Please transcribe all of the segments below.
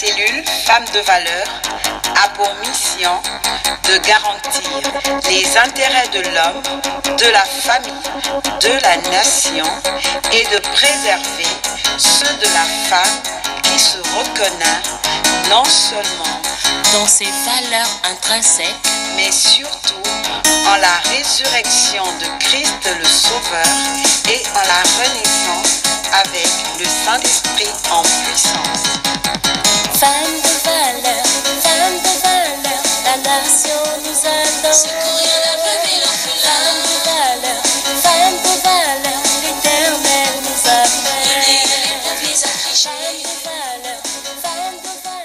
cellule Femmes de valeur a pour mission de garantir les intérêts de l'homme, de la famille, de la nation et de préserver ceux de la femme qui se reconnaît non seulement dans ses valeurs intrinsèques, mais surtout en la résurrection de Christ le Sauveur et en la renaissance avec le Saint-Esprit en puissance. Femme de valeur, la nation nous adore. Secourir la veuve et l'orphelin. Femme de valeur, l'Éternel nous appelle. L'Église à Christ. Femme de valeur.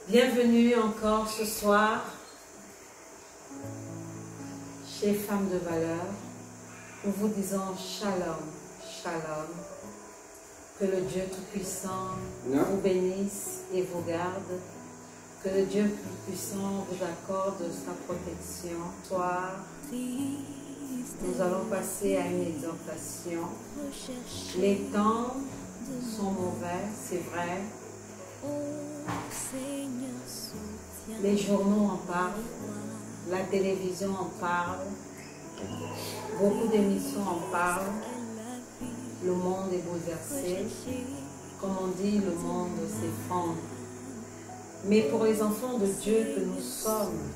Bienvenue encore ce soir chez Femmes de valeur. Nous vous disons Shalom, Shalom. Que le Dieu Tout-Puissant vous bénisse et vous garde. Que le Dieu Tout-Puissant vous accorde sa protection. Ce soir, nous allons passer à une exhortation. Les temps sont mauvais, c'est vrai. Les journaux en parlent, la télévision en parle, beaucoup d'émissions en parlent, le monde est bouleversé, comme on dit, le monde s'effondre. Mais pour les enfants de Dieu que nous sommes,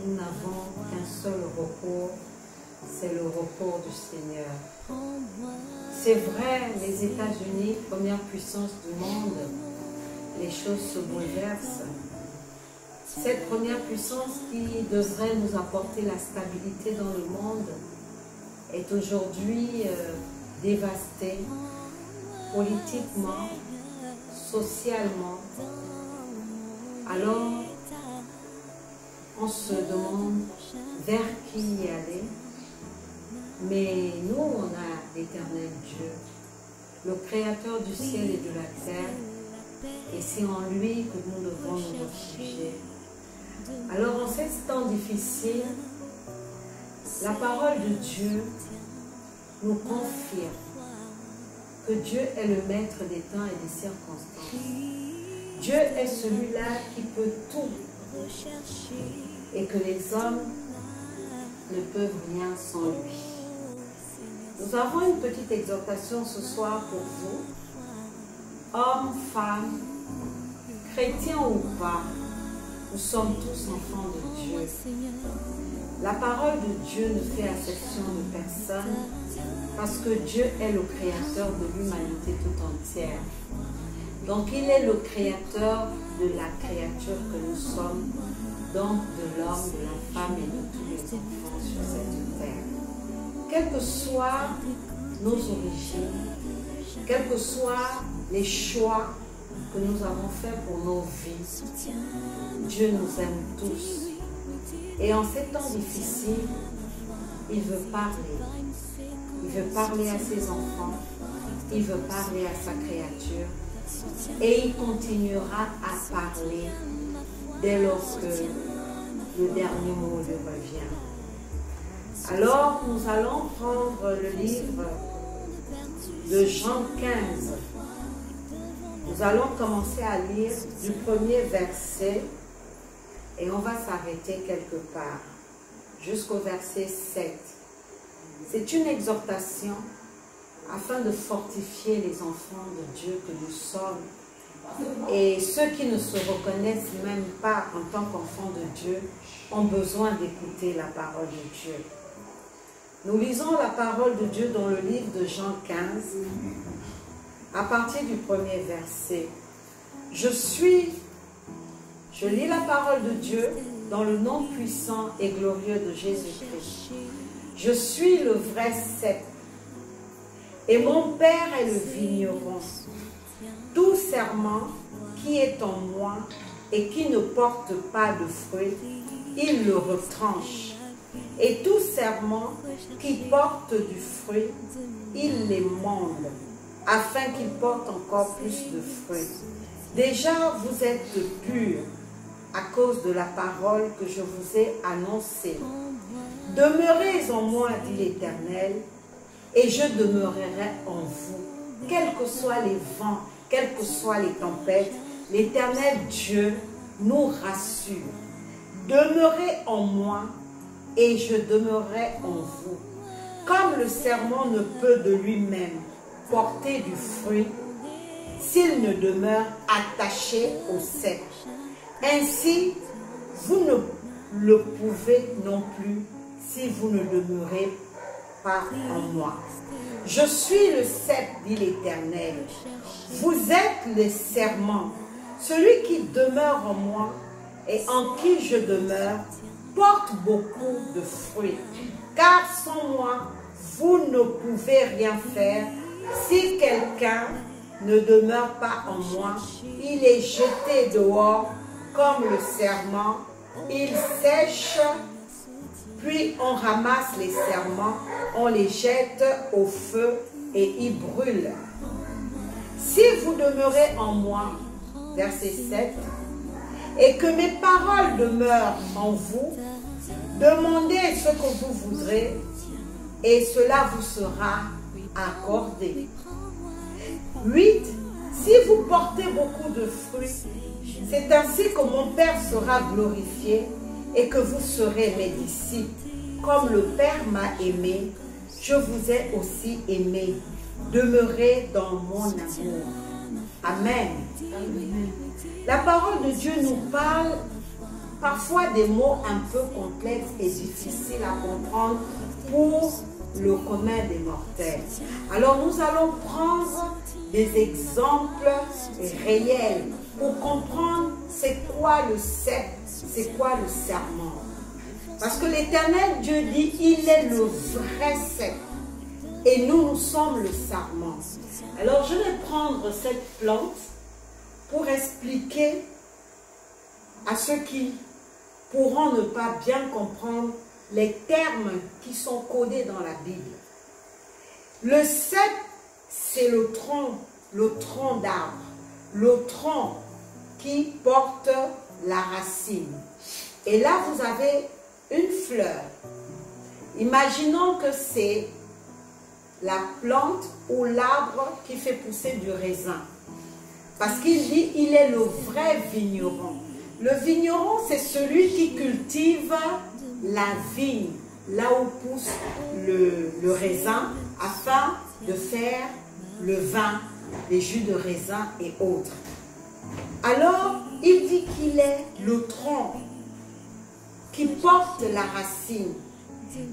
nous n'avons qu'un seul recours, c'est le recours du Seigneur. C'est vrai, les États-Unis, première puissance du monde, les choses se bouleversent. Cette première puissance qui devrait nous apporter la stabilité dans le monde est aujourd'hui dévastée politiquement, socialement. Alors, on se demande vers qui y aller. Mais nous, on a l'éternel Dieu, le créateur du ciel et de la terre. Et c'est en lui que nous devons nous réfugier. Alors en ces temps difficiles, la parole de Dieu nous confirme que Dieu est le maître des temps et des circonstances. Dieu est celui-là qui peut tout et que les hommes ne peuvent rien sans lui. Nous avons une petite exhortation ce soir pour vous. Hommes, femmes, chrétiens ou pas, nous sommes tous enfants de Dieu. La parole de Dieu ne fait exception de personne parce que Dieu est le créateur de l'humanité tout entière. Donc il est le créateur de la créature que nous sommes, donc de l'homme, de la femme et de tous les enfants sur cette terre. Quelles que soient nos origines, quels que soient les choix que nous avons faits pour nos vies, Dieu nous aime tous. Et en ces temps difficiles, il veut parler. Il veut parler à ses enfants. Il veut parler à sa créature. Et il continuera à parler dès lors que le dernier mot lui revient. Alors, nous allons prendre le livre de Jean 15. Nous allons commencer à lire du premier verset et on va s'arrêter quelque part jusqu'au verset 7. C'est une exhortation afin de fortifier les enfants de Dieu que nous sommes Et ceux qui ne se reconnaissent même pas en tant qu'enfants de Dieu ont besoin d'écouter la parole de Dieu. Nous lisons la parole de Dieu dans le livre de Jean 15, à partir du premier verset. Je lis la parole de Dieu dans le nom puissant et glorieux de Jésus-Christ. Je suis le vrai cep, et mon Père est le vigneron. Tout serment qui est en moi et qui ne porte pas de fruits, il le retranche. Et tout serment qui porte du fruit, il l'émonde, afin qu'il porte encore plus de fruits. Déjà, vous êtes purs à cause de la parole que je vous ai annoncée. Demeurez en moi, dit l'Éternel, et je demeurerai en vous. Quels que soient les vents, quelles que soient les tempêtes, l'Éternel Dieu nous rassure. Demeurez en moi, et je demeurerai en vous. Comme le serment ne peut de lui-même porter du fruit, s'il ne demeure attaché au cep. Ainsi, vous ne le pouvez non plus si vous ne demeurez pas en moi. Je suis le cep, dit l'Éternel. Vous êtes les serments. Celui qui demeure en moi et en qui je demeure porte beaucoup de fruits. Car sans moi, vous ne pouvez rien faire. Si quelqu'un ne demeure pas en moi, il est jeté dehors comme le serment. Il sèche, puis on ramasse les serments, on les jette au feu et ils brûlent. Si vous demeurez en moi, verset 7, et que mes paroles demeurent en vous, demandez ce que vous voudrez et cela vous sera accordé. 8. Si vous portez beaucoup de fruits, c'est ainsi que mon Père sera glorifié et que vous serez mes disciples. Comme le Père m'a aimé, je vous ai aussi aimé. Demeurez dans mon amour. Amen. Amen. La parole de Dieu nous parle parfois des mots un peu complexes et difficiles à comprendre pour le commun des mortels. Alors nous allons prendre des exemples réels pour comprendre c'est quoi le cep, c'est quoi le serment. Parce que l'Éternel Dieu dit, il est le vrai cep et nous sommes le serment. Alors je vais prendre cette plante pour expliquer à ceux qui pourront ne pas bien comprendre les termes qui sont codés dans la Bible. Le cep, c'est le tronc d'arbre, le tronc qui porte la racine. Et là, vous avez une fleur. Imaginons que c'est la plante ou l'arbre qui fait pousser du raisin. Parce qu'il dit, il est le vrai vigneron. Le vigneron, c'est celui qui cultive la vigne, là où pousse le raisin, afin de faire le vin, les jus de raisin et autres. Alors, il dit qu'il est le tronc qui porte la racine.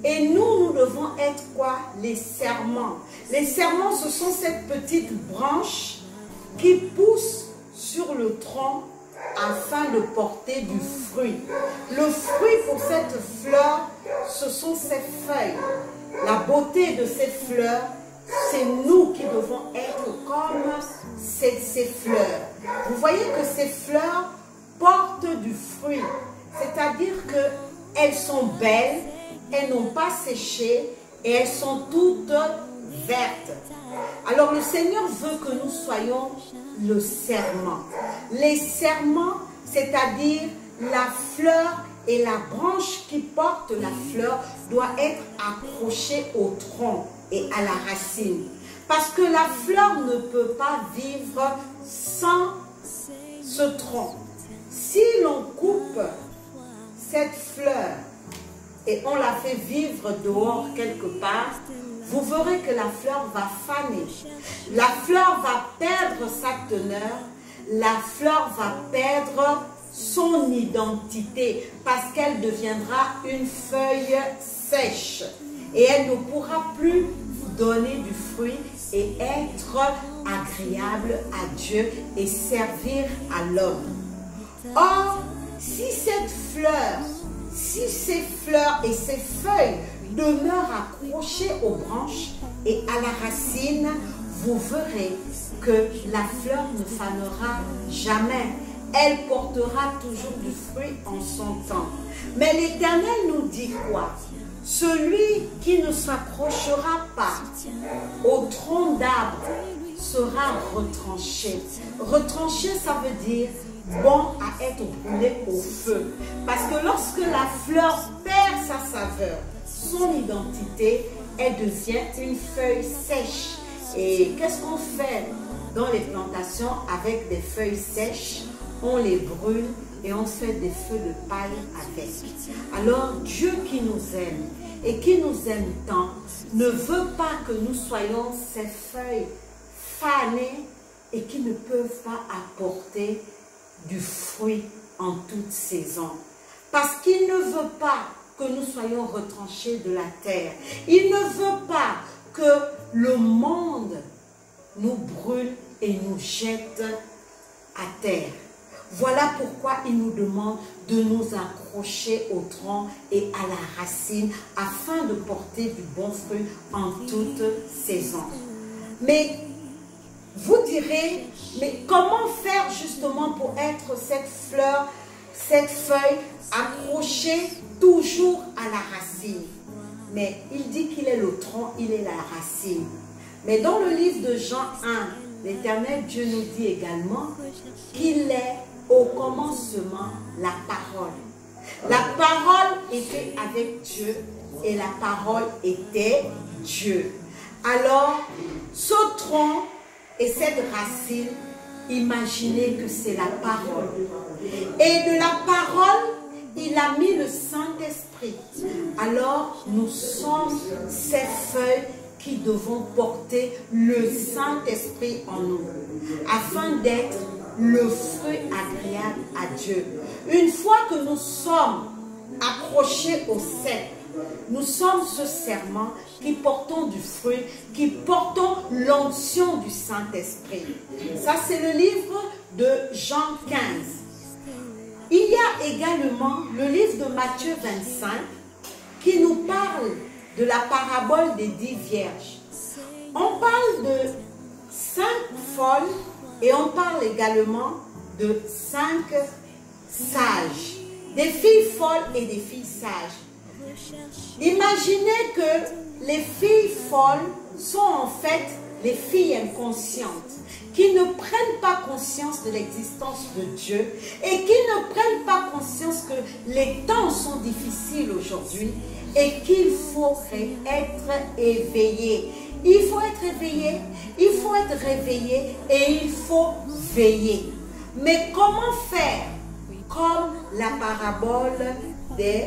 Et nous devons être quoi? Les serments. Les serments, ce sont cette petite branche qui pousse sur le tronc afin de porter du fruit. Le fruit pour cette fleur, ce sont ses feuilles. La beauté de cette fleur, c'est nous qui devons être comme ces fleurs. Vous voyez que ces fleurs portent du fruit. C'est-à-dire qu'elles sont belles, elles n'ont pas séché et elles sont toutes vertes. Alors le Seigneur veut que nous soyons le serment. Les serments, c'est-à-dire la fleur et la branche qui porte la fleur doit être accrochée au tronc et à la racine. Parce que la fleur ne peut pas vivre sans ce tronc. Si l'on coupe cette fleur et on la fait vivre dehors quelque part, vous verrez que la fleur va faner. La fleur va perdre sa teneur. la fleur va perdre son identité parce qu'elle deviendra une feuille sèche et elle ne pourra plus donner du fruit et être agréable à Dieu et servir à l'homme. Or, si cette fleur, si ces fleurs et ces feuilles demeurent accrochées aux branches et à la racine, vous verrez que la fleur ne fanera jamais. Elle portera toujours du fruit en son temps. Mais l'Éternel nous dit quoi? Celui qui ne s'accrochera pas au tronc d'arbre sera retranché. Retranché, ça veut dire bon à être brûlé au feu. Parce que lorsque la fleur perd sa saveur, son identité, elle devient une feuille sèche. Et qu'est-ce qu'on fait dans les plantations avec des feuilles sèches? On les brûle et on fait des feux de paille avec. Alors Dieu qui nous aime et qui nous aime tant ne veut pas que nous soyons ces feuilles fanées et qui ne peuvent pas apporter du fruit en toute saison. Parce qu'il ne veut pas que nous soyons retranchés de la terre. Il ne veut pas que le monde nous brûle et nous jette à terre. Voilà pourquoi il nous demande de nous accrocher au tronc et à la racine afin de porter du bon fruit en toute saison. Mais vous direz, mais comment faire justement pour être cette fleur, cette feuille accrochée toujours à la racine? Mais il dit qu'il est le tronc, il est la racine. Mais dans le livre de Jean 1, l'Éternel Dieu nous dit également qu'il est au commencement la parole. La parole était avec Dieu et la parole était Dieu. Alors, ce tronc et cette racine, imaginez que c'est la parole. Et de la parole, il a mis le Saint-Esprit. Alors, nous sommes ces feuilles qui devons porter le Saint-Esprit en nous, afin d'être le fruit agréable à Dieu. Une fois que nous sommes accrochés au cep, nous sommes ce serment qui portons du fruit, qui portons l'onction du Saint-Esprit. Ça, c'est le livre de Jean 15. Il y a également le livre de Matthieu 25 qui nous parle de la parabole des 10 vierges. On parle de 5 folles et on parle également de 5 sages. Des filles folles et des filles sages. Imaginez que les filles folles sont en fait les filles inconscientes qui ne prennent pas conscience de l'existence de Dieu et qui ne prennent pas conscience que les temps sont difficiles aujourd'hui et qu'il faut être éveillé. Il faut être éveillé, il faut être réveillé et il faut veiller. Mais comment faire? Comme la parabole des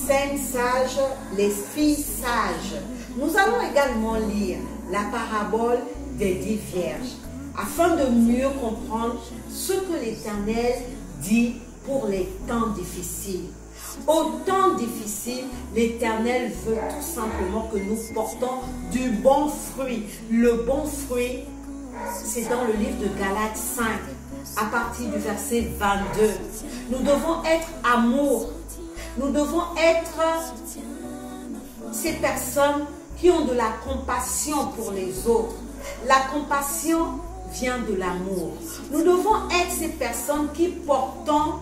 5 sages, les filles sages. Nous allons également lire la parabole des 10 vierges, afin de mieux comprendre ce que l'Éternel dit pour les temps difficiles. Au temps difficile, l'Éternel veut tout simplement que nous portons du bon fruit. Le bon fruit, c'est dans le livre de Galates 5, à partir du verset 22. Nous devons être amour. Nous devons être ces personnes qui ont de la compassion pour les autres. La compassion vient de l'amour. Nous devons être ces personnes qui portons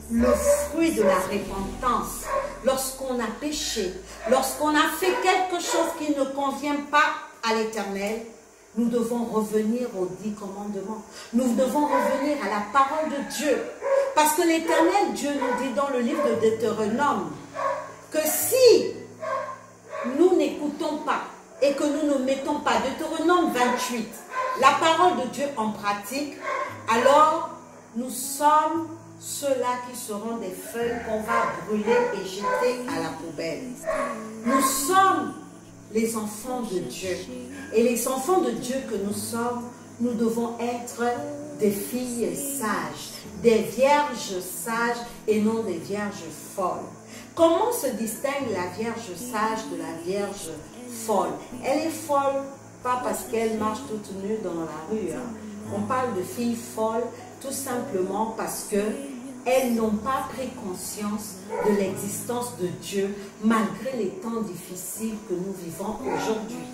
le fruit de la repentance. Lorsqu'on a péché, lorsqu'on a fait quelque chose qui ne convient pas à l'Éternel, nous devons revenir aux 10 commandements. Nous devons revenir à la parole de Dieu. Parce que l'Éternel Dieu nous dit dans le livre de Deutéronome que si nous n'écoutons pas et que nous ne mettons pas, Deutéronome 28, la parole de Dieu en pratique, alors nous sommes ceux-là qui seront des feuilles qu'on va brûler et jeter à la poubelle. Nous sommes les enfants de Dieu. Et les enfants de Dieu que nous sommes, nous devons être des filles sages, des vierges sages et non des vierges folles. Comment se distingue la vierge sage de la vierge folle? Elle est folle, pas parce qu'elle marche toute nue dans la rue. On parle de filles folles tout simplement parce qu'elles n'ont pas pris conscience de l'existence de Dieu malgré les temps difficiles que nous vivons aujourd'hui.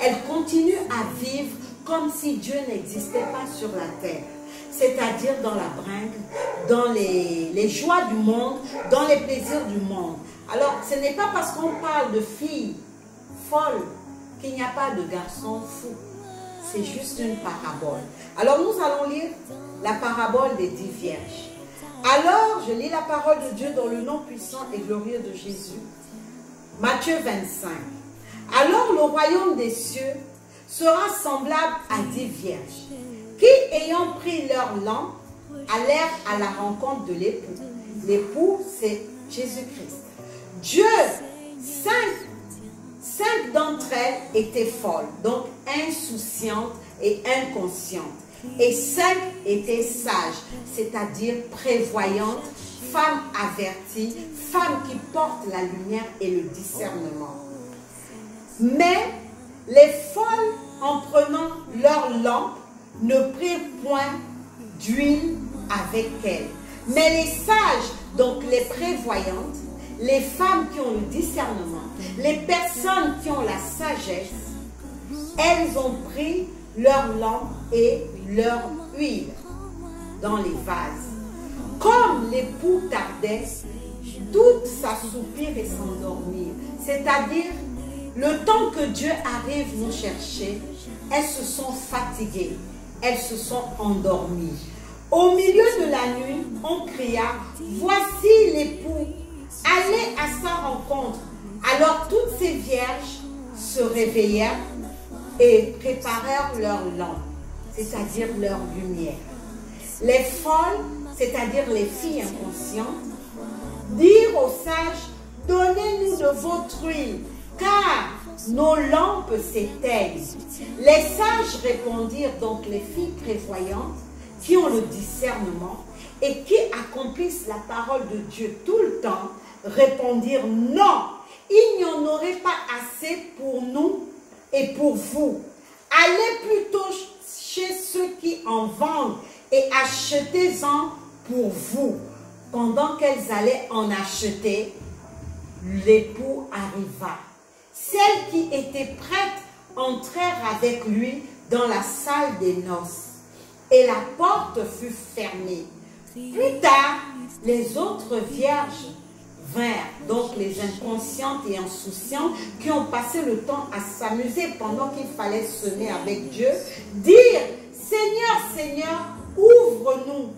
Elles continuent à vivre comme si Dieu n'existait pas sur la terre. C'est-à-dire dans la bringue, dans les joies du monde, dans les plaisirs du monde. Alors, ce n'est pas parce qu'on parle de filles folles qu'il n'y a pas de garçons fous. C'est juste une parabole. Alors, nous allons lire la parabole des 10 vierges. Alors, je lis la parole de Dieu dans le nom puissant et glorieux de Jésus. Matthieu 25. Alors, le royaume des cieux sera semblable à 10 vierges qui, ayant pris leur lampe, allèrent à la rencontre de l'époux. L'époux, c'est Jésus-Christ. Dieu, cinq d'entre elles étaient folles, donc insouciantes et inconscientes. Et 5 étaient sages, c'est-à-dire prévoyantes, femmes averties, femmes qui portent la lumière et le discernement. Mais les folles, en prenant leur lampe, ne prirent point d'huile avec elles. Mais les sages, donc les prévoyantes, les femmes qui ont le discernement, les personnes qui ont la sagesse, elles ont pris leur lampe et leur huile dans les vases. Comme l'époux tardait, toutes s'assoupirent et s'endormirent. C'est-à-dire, le temps que Dieu arrive nous chercher, elles se sont fatiguées, elles se sont endormies. Au milieu de la nuit, on cria, « Voici l'époux, allez à sa rencontre. » Alors toutes ces vierges se réveillèrent et préparèrent leur lampe, c'est-à-dire leur lumière. Les folles, c'est-à-dire les filles inconscientes, dirent aux sages, « Donnez-nous de votre huile, car nos lampes s'éteignent. » Les sages répondirent, donc les filles prévoyantes, qui ont le discernement et qui accomplissent la parole de Dieu tout le temps, répondirent, « Non, il n'y en aurait pas assez pour nous et pour vous. Allez plutôt chez ceux qui en vendent et achetez-en pour vous. » Pendant qu'elles allaient en acheter, l'époux arriva. Celles qui étaient prêtes entrèrent avec lui dans la salle des noces, et la porte fut fermée. Plus tard, les autres vierges vinrent, donc les inconscientes et insouciantes qui ont passé le temps à s'amuser pendant qu'il fallait semer avec Dieu, dire, « Seigneur, Seigneur, ouvre-nous. »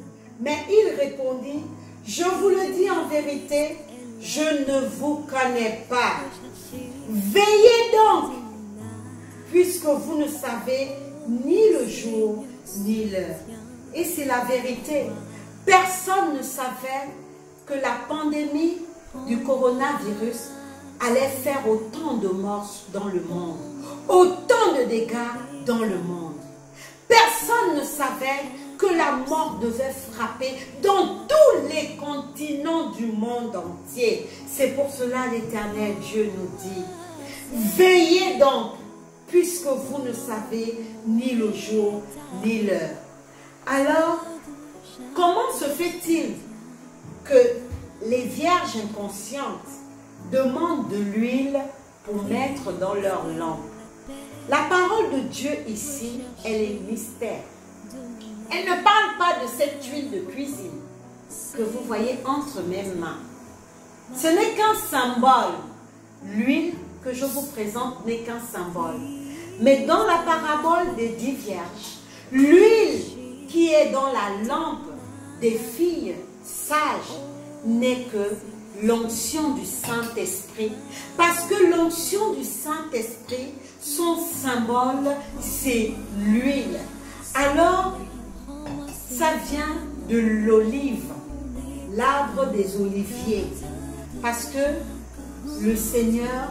Mais il répondit, « Je vous le dis en vérité, je ne vous connais pas. Veillez donc, puisque vous ne savez ni le jour ni l'heure. » Et c'est la vérité. Personne ne savait que la pandémie du coronavirus allait faire autant de morts dans le monde, autant de dégâts dans le monde. Personne ne savait que la mort devait frapper dans tous les continents du monde entier. C'est pour cela l'Éternel Dieu nous dit, « Veillez donc, puisque vous ne savez ni le jour ni l'heure. » Alors, comment se fait-il que les vierges inconscientes demandent de l'huile pour mettre dans leur lampe? La parole de Dieu ici, elle est mystère. Elle ne parle pas de cette huile de cuisine que vous voyez entre mes mains. Ce n'est qu'un symbole. L'huile que je vous présente n'est qu'un symbole. Mais dans la parabole des 10 vierges, l'huile qui est dans la lampe des filles sages n'est que l'onction du Saint-Esprit. Parce que l'onction du Saint-Esprit, son symbole, c'est l'huile. Alors, ça vient de l'olive, l'arbre des oliviers. Parce que le Seigneur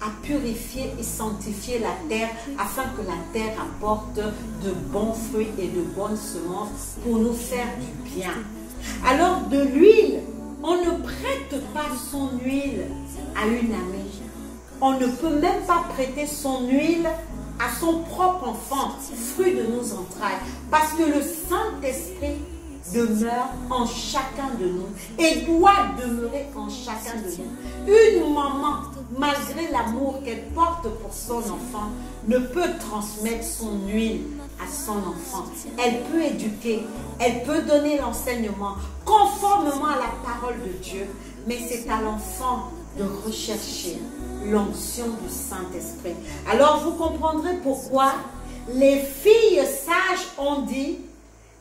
à purifier et sanctifier la terre afin que la terre apporte de bons fruits et de bonnes semences pour nous faire du bien. Alors de l'huile, on ne prête pas son huile à une amie. On ne peut même pas prêter son huile à son propre enfant, fruit de nos entrailles, parce que le Saint-Esprit demeure en chacun de nous et doit demeurer en chacun de nous. Une maman, malgré l'amour qu'elle porte pour son enfant, ne peut transmettre son huile à son enfant. Elle peut éduquer, elle peut donner l'enseignement conformément à la parole de Dieu, mais c'est à l'enfant de rechercher l'onction du Saint-Esprit. Alors vous comprendrez pourquoi les filles sages ont dit: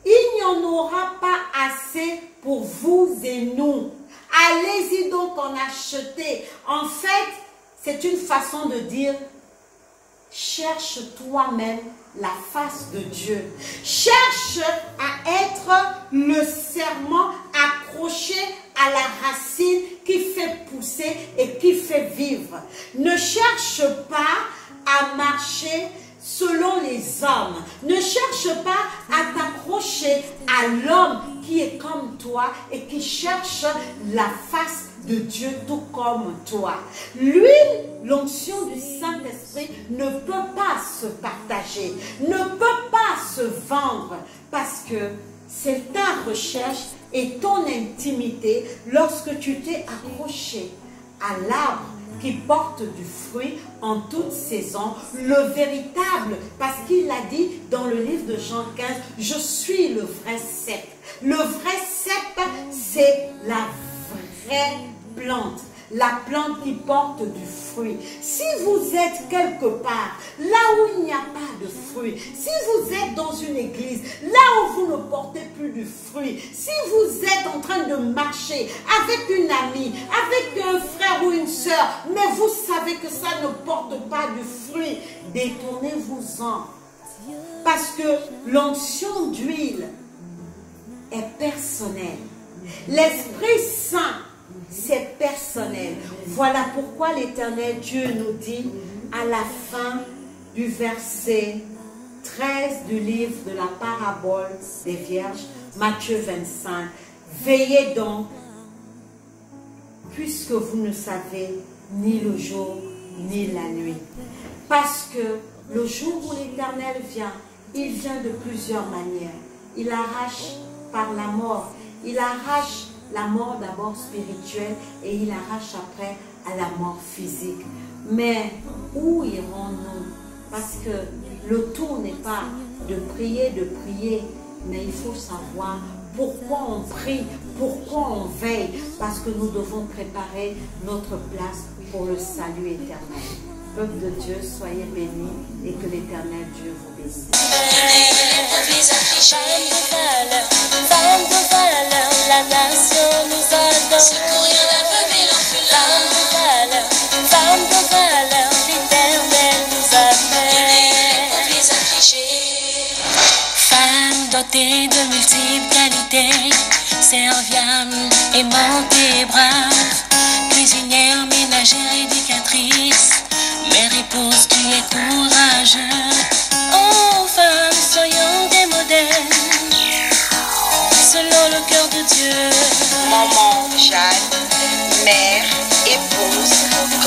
il n'y en aura pas assez pour vous et nous. Allez-y donc en acheter. En fait, c'est une façon de dire: cherche toi-même la face de Dieu. Cherche à être le serment accroché à la racine qui fait pousser et qui fait vivre. Ne cherche pas à marcher selon les hommes. Ne cherche pas à t'accrocher à l'homme qui est comme toi et qui cherche la face de Dieu tout comme toi. L'huile, l'onction du Saint-Esprit ne peut pas se partager, ne peut pas se vendre, parce que c'est ta recherche et ton intimité lorsque tu t'es accroché à l'arbre qui porte du fruit en toute saison, le véritable, parce qu'il a dit dans le livre de Jean 15, je suis le vrai cep. Le vrai cep, c'est la vraie plante, la plante qui porte du fruit. Si vous êtes quelque part, là où il n'y a pas de fruit, si vous êtes dans une église, là où vous ne portez plus du fruit, si vous êtes en train de marcher avec une amie, avec un frère ou une sœur, mais vous savez que ça ne porte pas du fruit, détournez-vous-en. Parce que l'onction d'huile est personnelle. L'Esprit Saint, c'est personnel. Voilà pourquoi l'Éternel Dieu nous dit à la fin du verset 13 du livre de la parabole des vierges, Matthieu 25, veillez donc, puisque vous ne savez ni le jour ni la nuit. Parce que le jour où l'Éternel vient, il vient de plusieurs manières. Il arrache par la mort, il arrache la mort d'abord spirituelle et il arrache après à la mort physique. Mais où irons-nous? Parce que le tout n'est pas de prier, mais il faut savoir pourquoi on prie, pourquoi on veille, parce que nous devons préparer notre place pour le salut éternel. Peuple de Dieu, soyez bénis et que l'Éternel Dieu vous bénisse. Femme de valeur, la nation nous adore. Secourir l'aveugle et l'orphelin. Femme de valeur, l'Éternel nous appelle. Pour les affligés. Femme dotée de multiples qualités, serviable, aimante et brave, cuisinière, ménagère, éducatrice, mère, épouse, tu es courageux. Oh femme, soyons des modèles selon le cœur de Dieu. Maman Jeanne, mère, épouse,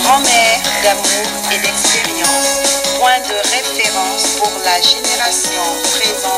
grand-mère d'amour et d'expérience, point de référence pour la génération présente